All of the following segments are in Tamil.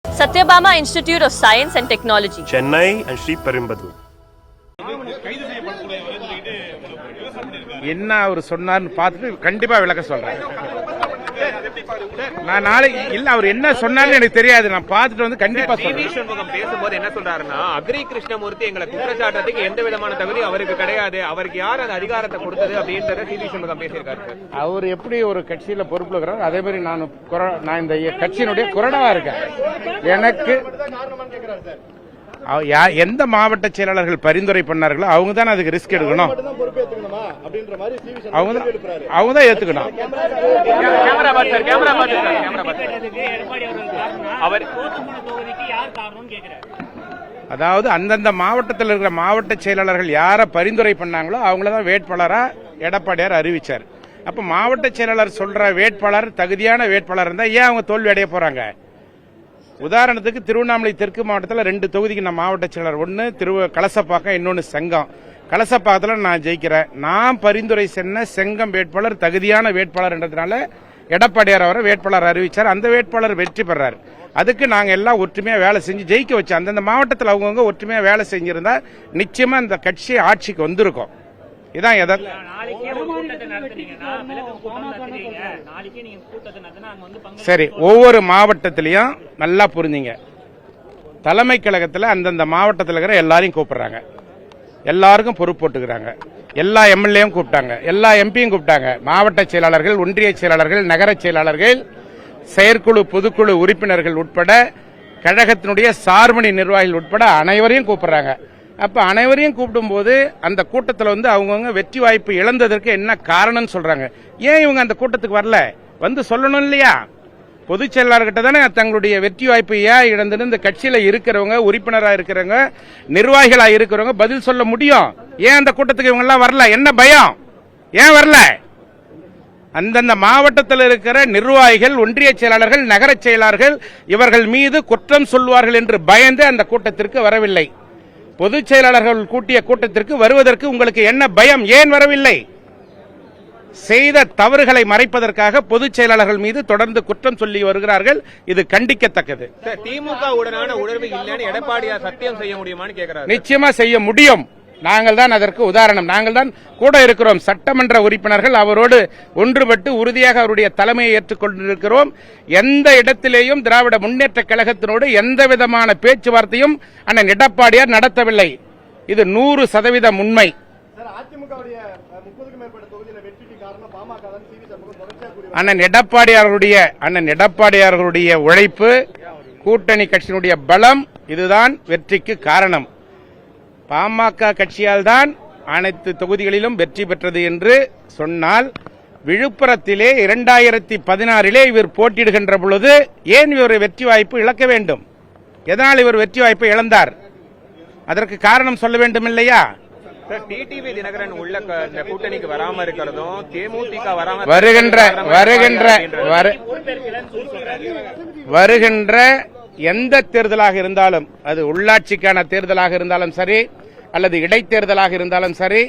Satyabama Institute of Science and Technology, Chennai and Sri Perumbudur. என்ன அவர் சொன்னார்னு பார்த்துட்டு கண்டிப்பா விளக்க சொல்றேன். நான் நாளைக்கு இல்ல அவர் என்ன சொன்னாலும் எனக்கு தெரியாது, நான் பார்த்துட்டு வந்து கண்டிப்பா சொல்றேன். பேசும்போது என்ன சொல்றாருன்னா, அக்ரி கிருஷ்ணமூர்த்தி எங்களை குற்றச்சாட்டுறதுக்கு எந்த விதமான தகுதி அவருக்கு கிடையாது, அவருக்கு யார் அந்த அதிகாரத்தை கொடுத்தது அப்படின்றத சிவி சண்முகம் பேசியிருக்காரு. அவர் எப்படி ஒரு கட்சியில பொறுப்புல இருக்கிறார், அதே மாதிரி நான் இந்த கட்சியினுடைய குரடவா இருக்கேன். எனக்கு எந்த மாவட்ட செயலாளர்கள் பரிந்துரை பண்ணார்களோ அவங்க தான் அதுக்கு ரிஸ்க் எடுக்கணும், அவங்க தான் ஏத்துக்கணும். அதாவது அந்தந்த மாவட்டத்தில் இருக்கிற மாவட்ட செயலாளர்கள் யார பரிந்துரை பண்ணாங்களோ அவங்கள தான் வேட்பாளரா எடப்பாடியார் அறிவிச்சார். அப்ப மாவட்ட செயலாளர் சொல்ற வேட்பாளர் தகுதியான வேட்பாளர் இருந்தா ஏன் அவங்க தோல்வி அடைய போறாங்க? உதாரணத்துக்கு திருவண்ணாமலை தெற்கு மாவட்டத்தில் 2 தொகுதிக்கு நான் மாவட்ட செயலாளர், ஒன்னு கலசப்பாக்கம், இன்னொன்னு செங்கம். கலசப்பாக்கத்தில் நான் ஜெயிக்கிறேன். நான் பரிந்துரை சென்ன செங்கம் வேட்பாளர் தகுதியான வேட்பாளர்ன்றதுனால எடப்பாடியார் அவரை வேட்பாளர் அறிவிச்சார். அந்த வேட்பாளர் வெற்றி பெறார். அதுக்கு நாங்க எல்லாம் ஒற்றுமையா வேலை செஞ்சு ஜெயிக்க வச்சோம். அந்தந்த மாவட்டத்தில் அவங்கவுங்க ஒற்றுமையா வேலை செஞ்சிருந்தா நிச்சயமா இந்த கட்சி ஆட்சிக்கு வந்திருக்கும். இதான் சரி. ஒவ்வொரு மாவட்டத்திலையும் நல்லா புரிஞ்சுங்க, தலைமை கழகத்தில் அந்தந்த மாவட்டத்தில் இருக்கிற எல்லாரையும் கூப்பிடுறாங்க, எல்லாருக்கும் பொறுப்பு போட்டுக்கிறாங்க. எல்லா எம்எல்ஏயும் கூப்பிட்டாங்க, எல்லா எம்பியும் கூப்பிட்டாங்க. மாவட்ட செயலாளர்கள், ஒன்றிய செயலாளர்கள், நகர செயலாளர்கள், செயற்குழு பொதுக்குழு உறுப்பினர்கள் உட்பட கழகத்தினுடைய சார்பணி நிர்வாகிகள் உட்பட அனைவரையும் கூப்பிடுறாங்க. அப்ப அனைவரையும் கூப்பிடும் போது அந்த கூட்டத்தில் வந்து அவங்கவுங்க வெற்றி வாய்ப்பு இழந்ததற்கு என்ன காரணம்னு சொல்றாங்க. ஏன் இவங்க அந்த கூட்டத்துக்கு வரல? வந்து சொல்லணும் இல்லையா? பொதுச் செயலாளர்கிட்ட தானே தங்களுடைய வெற்றி வாய்ப்பு ஏன் இழந்துன்னு இந்த கட்சியில இருக்கிறவங்க, உறுப்பினராக இருக்கிறவங்க, நிர்வாகிகளா இருக்கிறவங்க பதில் சொல்ல முடியும். ஏன் அந்த கூட்டத்துக்கு இவங்க எல்லாம் வரல? என்ன பயம்? ஏன் வரல? அந்தந்த மாவட்டத்தில் இருக்கிற நிர்வாகிகள், ஒன்றிய செயலாளர்கள், நகர செயலாளர்கள் இவர்கள் மீது குற்றம் சொல்வார்கள் என்று பயந்து அந்த கூட்டத்திற்கு வரவில்லை. பொதுச் செயலாளர்கள் கூட்டிய கூட்டத்திற்கு வருவதற்கு உங்களுக்கு என்ன பயம்? ஏன் வரவில்லை? செய்த தவறுகளை மறைப்பதற்காக பொதுச் செயலாளர்கள் மீது தொடர்ந்து குற்றம் சொல்லி வருகிறார்கள். இது கண்டிக்கத்தக்கது. திமுக உடனான உணர்வு இல்லைன்னு எடப்பாடியார் சத்தியம் செய்ய முடியுமான்னு கேட்கிறார். நிச்சயமா செய்ய முடியும். நாங்கள் தான் அதற்கு உதாரணம். நாங்கள் தான் கூட இருக்கிறோம். சட்டமன்ற உறுப்பினர்கள் அவரோடு ஒன்றுபட்டு உறுதியாக அவருடைய தலைமையை ஏற்றுக்கொண்டிருக்கிறோம். எந்த இடத்திலேயும் திராவிட முன்னேற்ற கழகத்தினோடு எந்த விதமான பேச்சுவார்த்தையும் அண்ணன் எடப்பாடியார் நடத்தவில்லை. இது 100% உண்மை. அண்ணன் எடப்பாடியாருடைய உழைப்பு, கூட்டணி கட்சியினுடைய பலம், இதுதான் வெற்றிக்கு காரணம். பாமக கட்சியால் தான் அனைத்து தொகுதிகளிலும் வெற்றி பெற்றது என்று சொன்னால், விழுப்புரத்திலே 2016 இவர் போட்டியிடுகின்ற பொழுது ஏன் இவர் வெற்றி வாய்ப்பு இழக்க வேண்டும்? எதனால் இவர் வெற்றி வாய்ப்பை இழந்தார்? அதற்கு காரணம் சொல்ல வேண்டும் இல்லையா? டிடிவி தினகரன் உள்ள கூட்டணிக்கு வராம இருக்கிறதும், தேமுதிக வருகின்ற எந்த தேர்தலாக இருந்தாலும், அது உள்ளாட்சிக்கான தேர்தலாக இருந்தாலும் சரி, அல்லது இடைத்தேர்தலாக இருந்தாலும் சரி,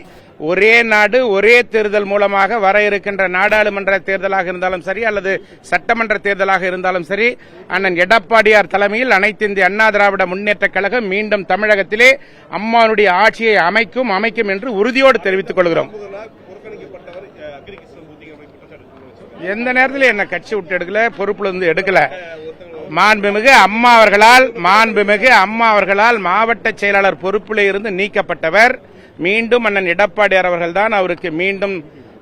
ஒரே நாடு ஒரே தேர்தல் மூலமாக வர இருக்கின்ற நாடாளுமன்ற தேர்தலாக இருந்தாலும் சரி, அல்லது சட்டமன்ற தேர்தலாக இருந்தாலும் சரி, அண்ணன் எடப்பாடியார் தலைமையில் அனைத்து இந்திய அண்ணா திராவிட முன்னேற்ற கழகம் மீண்டும் தமிழகத்திலே அம்மானுடைய ஆட்சியை அமைக்கும் என்று உறுதியோடு தெரிவித்துக் கொள்கிறோம். எந்த நேரத்தில் என்ன கட்சி விட்டு எடுக்கல, பொறுப்புல இருந்து எடுக்கல. மாண்புமிகு அம்மா அவர்களால் மாவட்ட செயலாளர் பொறுப்பில் இருந்து நீக்கப்பட்டவர். மீண்டும் அண்ணன் எடப்பாடியார் அவர்கள் தான் அவருக்கு மீண்டும்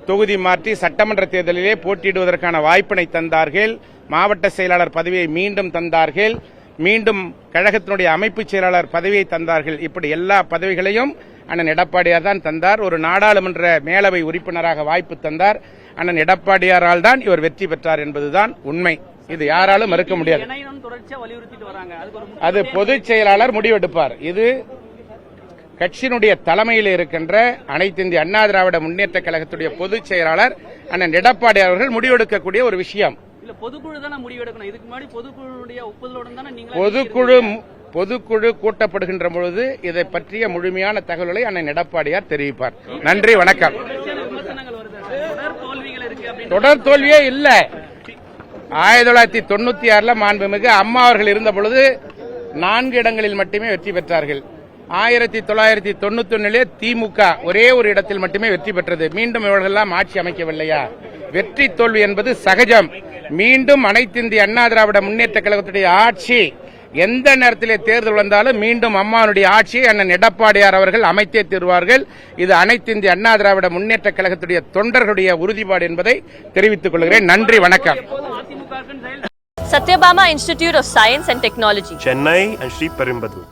தொகுதி மாற்றி சட்டமன்ற தேர்தலிலே போட்டியிடுவதற்கான வாய்ப்பினை தந்தார்கள். மாவட்ட செயலாளர் பதவியை மீண்டும் தந்தார்கள். மீண்டும் கழகத்தினுடைய அமைப்பு செயலாளர் பதவியை தந்தார்கள். இப்படி எல்லா பதவிகளையும் அண்ணன் எடப்பாடியார் தான் தந்தார். ஒரு நாடாளுமன்ற மேலவை உறுப்பினராக வாய்ப்பு தந்தார். அண்ணன் எடப்பாடியாரால் தான் இவர் வெற்றி பெற்றார் என்பதுதான் உண்மை. இது யாராலும் மறுக்க முடியாது. அது பொதுச் செயலாளர் முடிவெடுப்பார். இது கட்சியினுடைய தலைமையில் இருக்கின்ற அனைத்து இந்திய அண்ணா திராவிட முன்னேற்ற கழகத்துடைய பொதுச் செயலாளர் அண்ணன் எடப்பாடி அவர்கள் முடிவெடுக்கக்கூடிய ஒரு விஷயம். பொதுக்குழு கூட்டப்படுகின்ற பொழுது இதை பற்றிய முழுமையான தகவல்களை அண்ணன் எடப்பாடியார் தெரிவிப்பார். நன்றி, வணக்கம். தொடர் தோல்வியே இல்ல. 1996 மாண்புமிகு அம்மா அவர்கள் இருந்த பொழுது 4 இடங்களில் மட்டுமே வெற்றி பெற்றார்கள். 1991 திமுக ஒரே ஒரு இடத்தில் மட்டுமே வெற்றி பெற்றது. மீண்டும் இவர்களெல்லாம் ஆட்சி அமைக்கவில்லையா? வெற்றி தோல்வி என்பது சகஜம். மீண்டும் அனைத்திந்திய அண்ணா திராவிட முன்னேற்ற கழகத்துடைய ஆட்சி எந்த நேரத்திலே தேர்தல் வந்தாலும் மீண்டும் அம்மாவுடைய ஆட்சியை அண்ணன் எடப்பாடியார் அவர்கள் அமைத்தே தருவார்கள். இது அனைத்திந்திய அண்ணா திராவிட முன்னேற்ற கழகத்துடைய தொண்டர்களுடைய உறுதிப்பாடு என்பதை தெரிவித்துக் கொள்கிறேன். நன்றி, வணக்கம். Satyabama Institute of Science and Technology. Chennai and Sri Perumbudur.